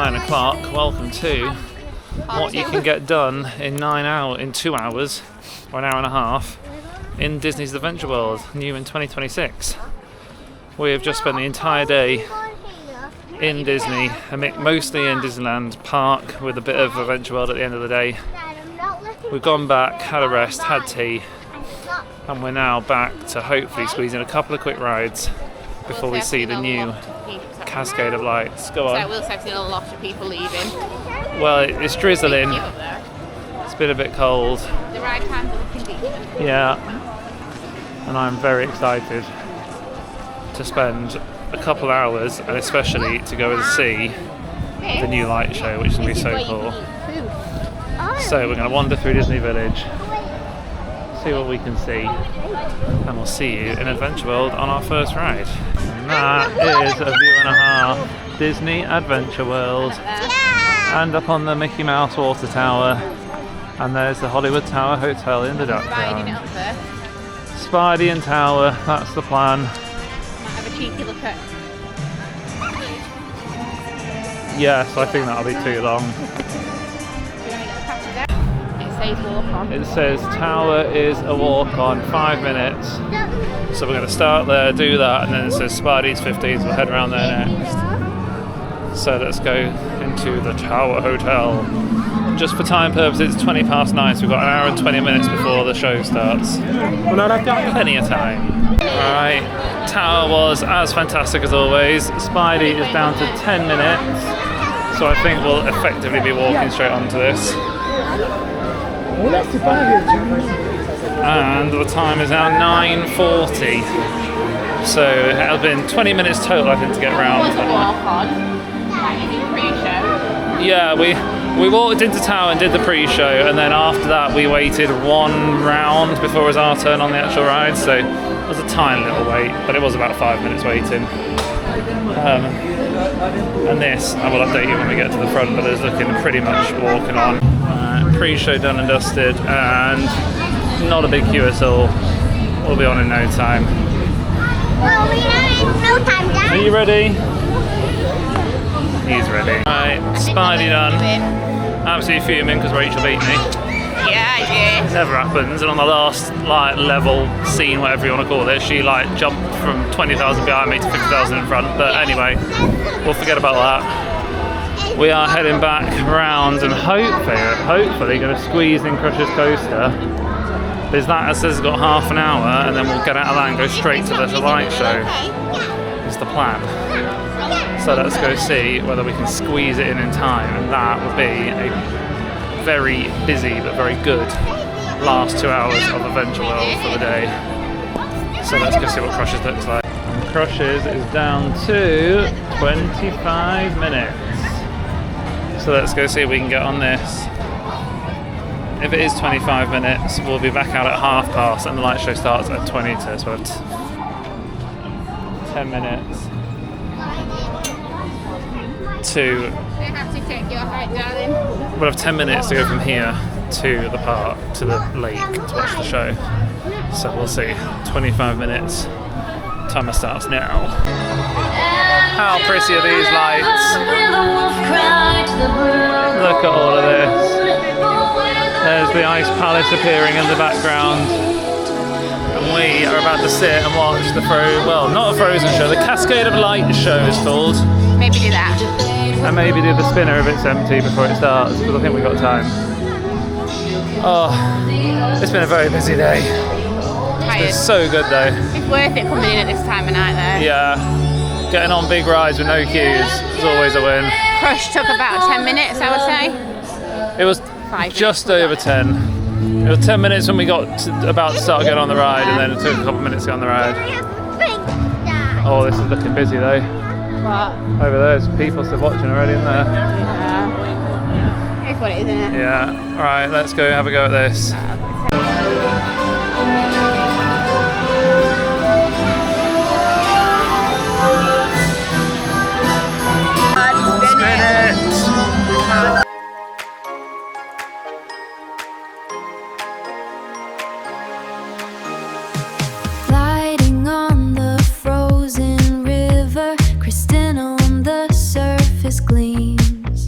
9 o'clock. Welcome to what you can get done in 2 hours, or an hour and a half, in Disney's Adventure World, new in 2026. We have just spent the entire day in Disney, mostly in Disneyland Park, with a bit of Adventure World at the end of the day. We've gone back, had a rest, had tea, and we're now back to hopefully squeeze in a couple of quick rides before we see the new cascade of lights. Go on. So I will say I've seen a lot of people leaving. Well, it's drizzling. It's been a bit cold. The ride times are looking decent. Yeah. And I'm very excited to spend a couple hours, and especially to go and see the new light show, which is going to be so cool. So we're going to wander through Disney Village, see what we can see, and we'll see you in Adventure World on our first ride. And that is a view and a half Disney Adventure World. And up on the Mickey Mouse Water Tower, and there's the Hollywood Tower Hotel in the background. Spidey and Tower, that's the plan. Might have a cheeky look at. Yes, I think that'll be too long. It says walk on. It says Tower is a walk on, 5 minutes. So we're going to start there, do that, and then it says Spidey's 15, so we'll head around there next. So let's go into the Tower Hotel. Just for time purposes, it's 9:20, so we've got an hour and 20 minutes before the show starts. Plenty of time. Alright, Tower was as fantastic as always. Spidey is down to 10 minutes, so I think we'll effectively be walking straight onto this. And the time is now 9:40, so it'll been 20 minutes total, I think, to get around. Yeah, we walked into Tower and did the pre-show, and then after that we waited one round before it was our turn on the actual ride, so it was a tiny little wait, but it was about 5 minutes waiting. And this, I will update you when we get to the front, but it's looking pretty much walking on. Pre-show done and dusted, and not a big queue at all. We'll be on in no time. Well, we have no time, Dad. Are you ready? He's ready. Right, Spidey done. Absolutely fuming because Rachel beat me. Yeah, I did. Never happens. And on the last level scene, whatever you want to call it, she jumped from 20,000 behind me to 50,000 in front. But anyway, we'll forget about that. We are heading back round and hopefully going to squeeze in Crusher's Coaster. There's that that says it's got half an hour, and then we'll get out of that and go straight to the light show. Is the plan. So let's go see whether we can squeeze it in time, and that would be a very busy but very good last 2 hours of Adventure World for the day. So let's go see what Crushers looks like. And Crushers is down to 25 minutes. So let's go see if we can get on this. If it is 25 minutes, we'll be back out at past, and the light show starts at 20 to, so 10 minutes. They have to check your height, darling. We'll have 10 minutes to go from here to the park, to the lake, to watch the show. So we'll see. 25 minutes. Timer starts now. How pretty are these lights? Look at all of this. There's the Ice Palace appearing in the background. And we are about to sit and watch the not a Frozen show, the Cascade of Light show is called. Maybe do that. And maybe do the spinner if it's empty before it starts, because I think we've got time. Oh, it's been a very busy day. It's so good though. It's worth it coming in at this time of night though. Yeah, getting on big rides with no queues is always a win. Crush took about 10 minutes, I would say. It was just over 10. It was 10 minutes when we got about to start getting on the ride, and then it took a couple of minutes to get on the ride. Oh, this is looking busy though. What? Over there's people still watching already, isn't there? Yeah. It's what it is, isn't it? Yeah. Alright, let's go have a go at this. Gliding on the frozen river, crystal on the surface gleams.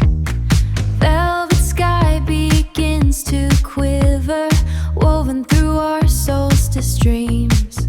wildest dreams.